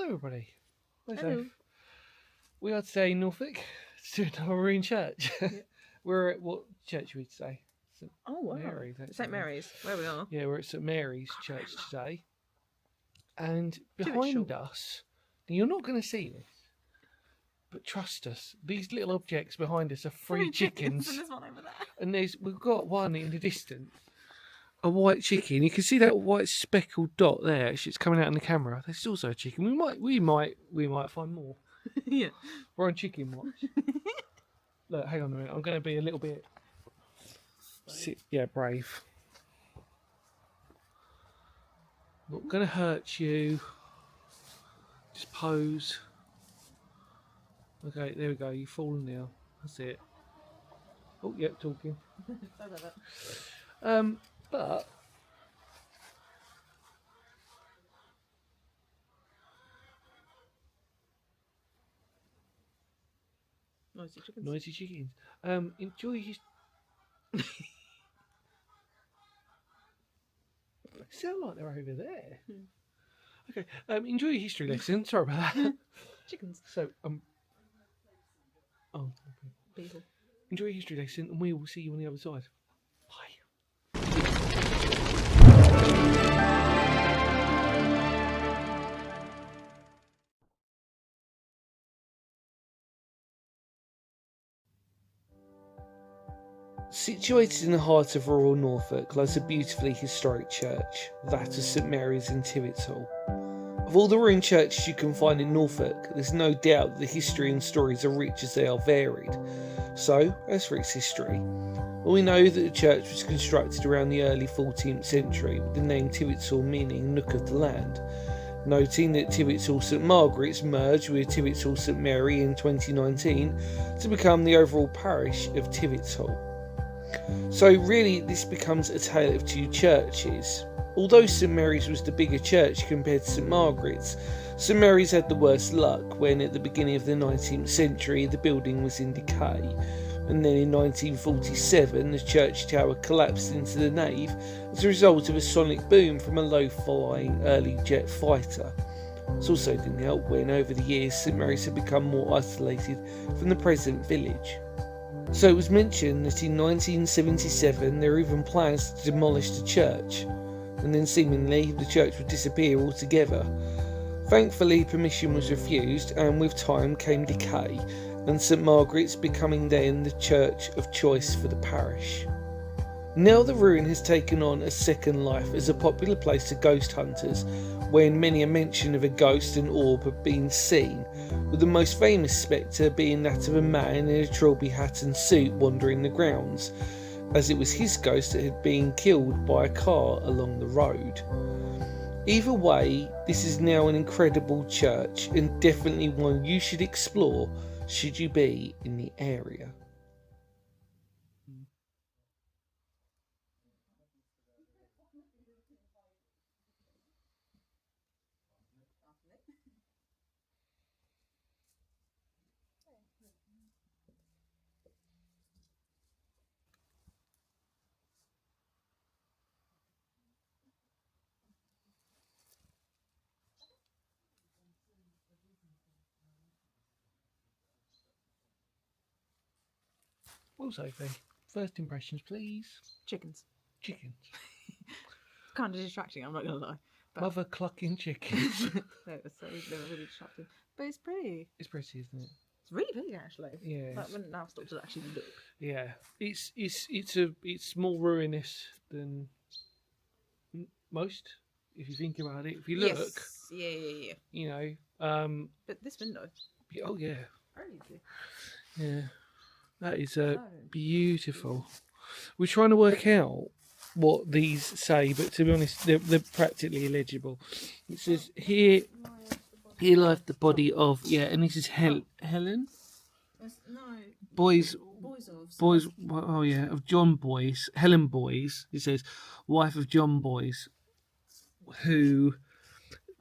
Hello everybody. Hello. We are today in Norfolk to we're in church. Yeah. We're at what church are we today? St. Oh, wow. Mary's. St. Mary's, where we are. Yeah, we're at St. Mary's Church today. And behind Tivetshall. us, now you're not going to see this, but trust us, these little objects behind us are three chickens. And there's one over there. And we've got one in the distance. A white chicken. You can see that white speckled dot there. Actually, it's coming out in the camera. There's also a chicken. We might find more. Yeah. We're on chicken watch. Look, hang on a minute. I'm going to be a little bit. Brave. Not going to hurt you. Just pose. Okay, there we go. You've fallen now. That's it. Oh, yep, talking. But Noisy chickens. noisy chickens. Enjoy his. Sound like they're over there. Okay. Enjoy your history lesson. Sorry about that. Chickens. So People. enjoy your history lesson, and we will see you on the other side. Bye. Situated in the heart of rural Norfolk lies a beautifully historic church, that of St Mary's in Tivetshall. Of all the ruined churches you can find in Norfolk, there's no doubt that the history and stories are rich as they are varied. So, as for its history, we know that the church was constructed around the early 14th century, with the name Tivetshall meaning Nook of the Land. Noting that Tivetshall St Margaret's merged with Tivetshall St Mary in 2019 to become the overall parish of Tivetshall. So really this becomes a tale of two churches. Although St Mary's was the bigger church compared to St Margaret's, St Mary's had the worst luck when at the beginning of the 19th century the building was in decay, and then in 1947 the church tower collapsed into the nave as a result of a sonic boom from a low-flying early jet fighter. This also didn't help when over the years St Mary's had become more isolated from the present village. So it was mentioned that in 1977 there were even plans to demolish the church, and then seemingly the church would disappear altogether. Thankfully permission was refused, and with time came decay, and St Margaret's becoming then the church of choice for the parish. Now the ruin has taken on a second life as a popular place to ghost hunters, when many a mention of a ghost and orb have been seen, with the most famous spectre being that of a man in a trilby hat and suit wandering the grounds, as it was his ghost that had been killed by a car along the road. Either way, this is now an incredible church, and definitely one you should explore should you be in the area. Well, Sophie, first impressions, please. Chickens. Chickens. Kind of distracting, I'm not going to lie. But Mother clucking chickens. they were really distracting. But it's pretty. It's pretty, isn't it? It's really big, actually. Yeah. Like, when now I've stopped to actually look. Yeah. It's more ruinous than most, if you think about it. If you look, Yes. Yeah. you know, But this window. oh yeah, Very easy. yeah, that is beautiful. We're trying to work out what these say, but to be honest, they're practically illegible. It says here lieth the body of, and this is Helen. No. Boys, Boys. of John Boyce, Helen Boyce. It says, wife of John Boyce, who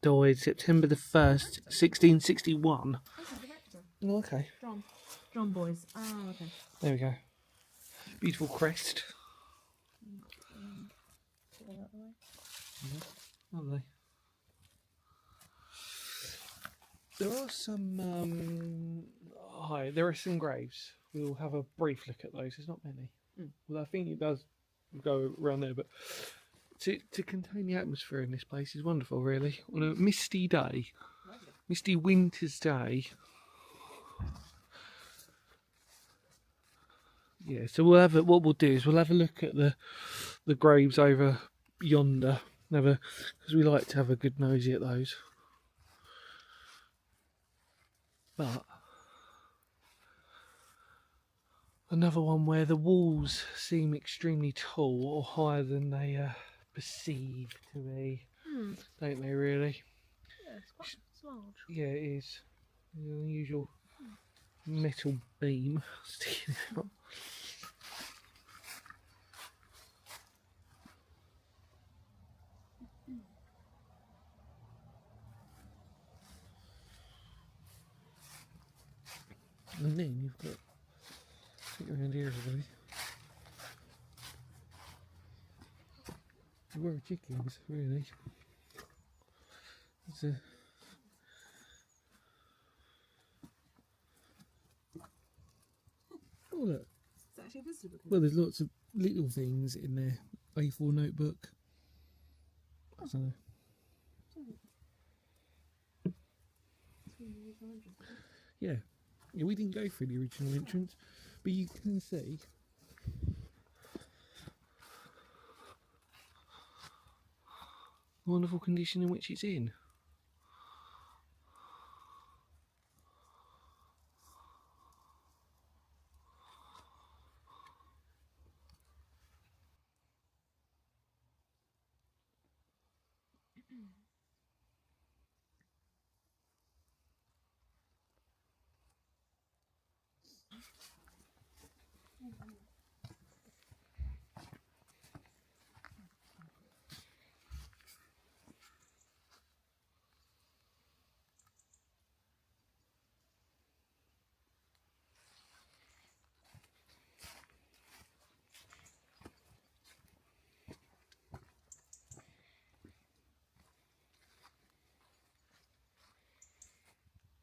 died September the 1st, 1661. Oh, okay. John Boyce. Oh, okay. There we go. Beautiful crest. Lovely. There are some. Hi, there are some graves. We'll have a brief look at those. There's not many. Well, I think it does go around there, but to contain the atmosphere in this place is wonderful. Really, on a misty day, misty winter's day. Yeah, so what we'll do is we'll have a look at the graves over yonder. Because we like to have a good nosy at those. But another one where the walls seem extremely tall or higher than they perceive to be, don't they? Really? Yeah, it's quite large. Yeah, it is. The unusual metal beam sticking out. And then you've got around here, everybody. Where are chickens, really? It's a oh look. It's actually a visitor book. Well, there's lots of little things in there. A4 notebook. I don't know. Yeah. Yeah, we didn't go through the original entrance, but you can see the wonderful condition in which it's in.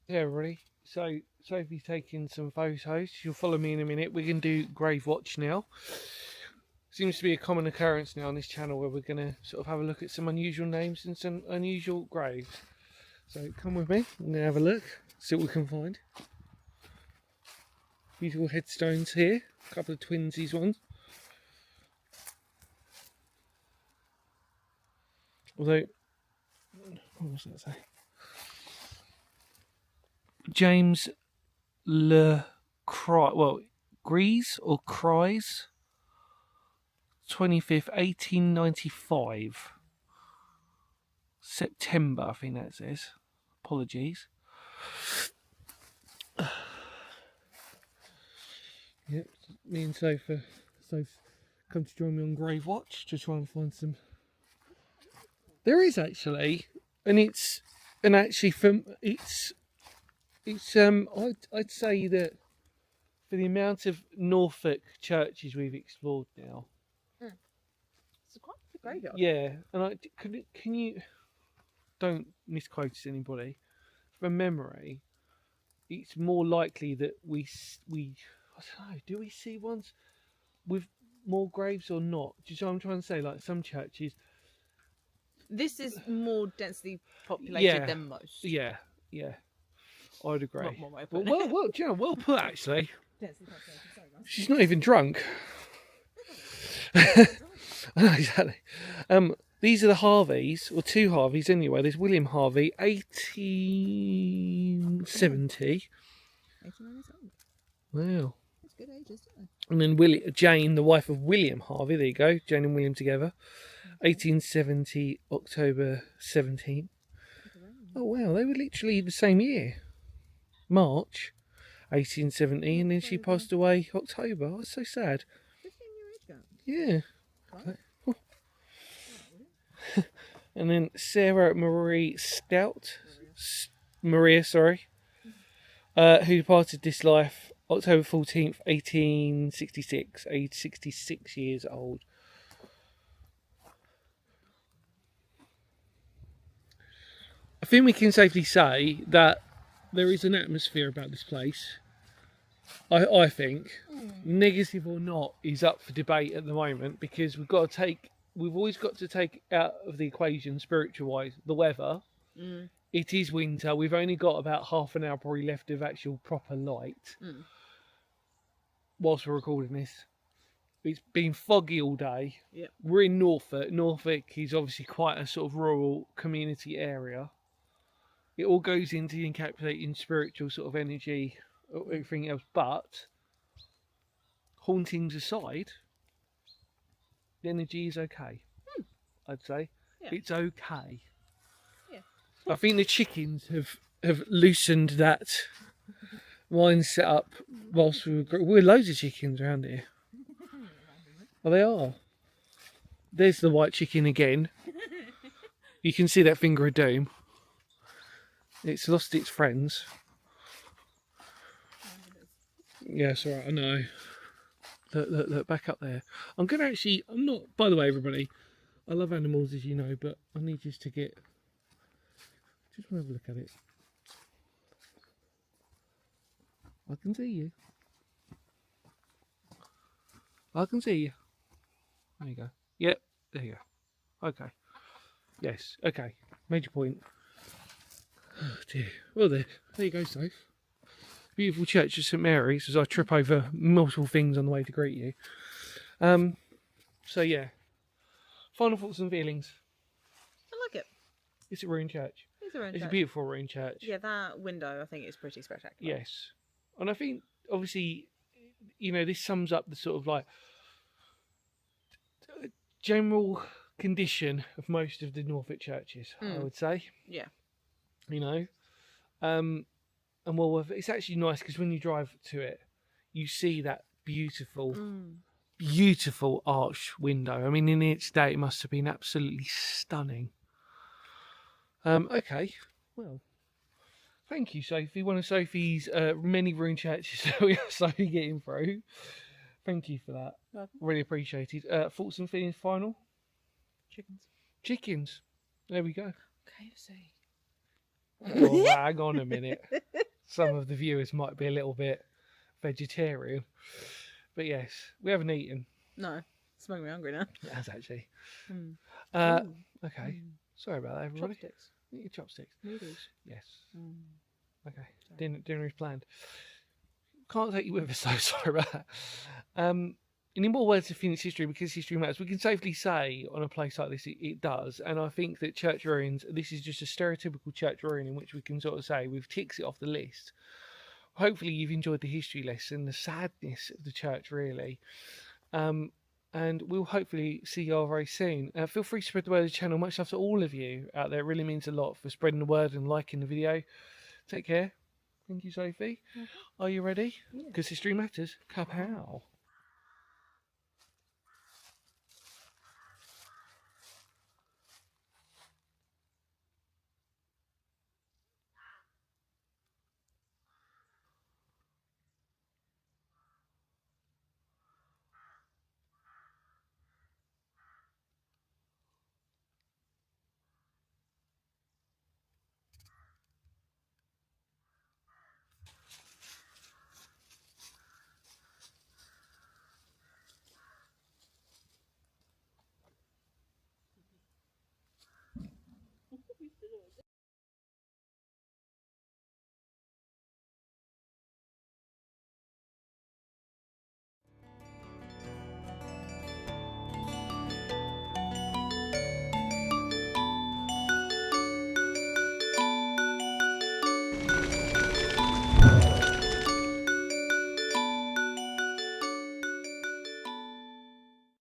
Yeah, everybody. So Sophie's taking some photos. She'll follow me in a minute. We're going to do grave watch now. Seems to be a common occurrence now on this channel where we're going to sort of have a look at some unusual names and some unusual graves. So come with me. I'm going to have a look, see what we can find. Beautiful headstones here. A couple of twinsies ones. Although, what was that say? James Le Gries or Cries, 25th, 1895. September, I think that says. Apologies. Yep, me and Soph come to join me on Grave Watch to try and find some. There is actually, I'd say that for the amount of Norfolk churches we've explored now. It's quite a graveyard. Yeah, and can you don't misquote anybody. From memory, it's more likely that we I don't know. Do we see ones with more graves or not? Do you know what I'm trying to say? Like some churches. This is more densely populated Yeah. than most. Yeah, I'd agree. Not one way of putting it. Well, do you know, well put actually. Densely populated, sorry, guys. She's not even drunk. Exactly. These are the Harveys, or two Harveys anyway. There's William Harvey, 1870. 1897. Wow. That's good ages, isn't it? And then Jane, the wife of William Harvey. There you go. Jane and William together. 1870, October 17th. Oh wow, they were literally the same year. March 1870, and then she passed away October. Oh, that's so sad. 15-year age gap. Yeah. Right. And then Sarah Maria Stout, Maria, sorry, who departed this life October 14th, 1866, aged 66 years old. I think we can safely say that there is an atmosphere about this place. I think, negative or not, is up for debate at the moment, because we've always got to take out of the equation, spiritual wise, the weather. It is winter. We've only got about half an hour probably left of actual proper light whilst we're recording this. It's been foggy all day. Yep. We're in Norfolk. Norfolk is obviously quite a sort of rural community area. It all goes into encapsulating spiritual sort of energy, everything else. But hauntings aside, the energy is okay. I'd say it's okay. Yeah. I think the chickens have loosened that line set up whilst we're loads of chickens around here. Oh, they are. There's the white chicken again. You can see that finger of doom. It's lost its friends. Yeah, it's alright, I know. Look, back up there. I'm not, by the way, everybody, I love animals, as you know, but I need just to just want to have a look at it. I can see you. I can see you. There you go. Yep, there you go. Okay. Yes, okay. Major point. Oh dear. Well, there you go, Soph. Beautiful church of St Mary's, as I trip over multiple things on the way to greet you. So yeah. Final thoughts and feelings. I like it. It's a ruined church. It's a beautiful ruined church. Yeah, that window I think is pretty spectacular. Yes. And I think, obviously, this sums up the sort of like general condition of most of the Norfolk churches, I would say. Yeah. And well, it's actually nice because when you drive to it, you see that beautiful arch window. I mean, in its day, it must have been absolutely stunning. Okay, well, thank you, Sophie. One of Sophie's many ruined churches that we are slowly getting through. Thank you for that. Really appreciated. Thoughts and feelings final? Chickens. There we go. KFC. Oh, hang on a minute. Some of the viewers might be a little bit vegetarian. But yes, we haven't eaten. No. It's making me hungry now. It has actually. Okay. Sorry about that, everybody. Chopsticks. Eat your chopsticks. Noodles. Yes. Okay. Dinner is planned. Can't take you with us, so sorry about that. In more words of Phoenix history, because history matters, we can safely say on a place like this it does. And I think that church ruins, this is just a stereotypical church ruin in which we can sort of say we've ticked it off the list. Hopefully you've enjoyed the history lesson, the sadness of the church, really. And we'll hopefully see you all very soon. Feel free to spread the word of the channel. Much love to all of you out there. It really means a lot for spreading the word and liking the video. Take care. Thank you, Sophie. Are you ready? Because history matters. Kapow.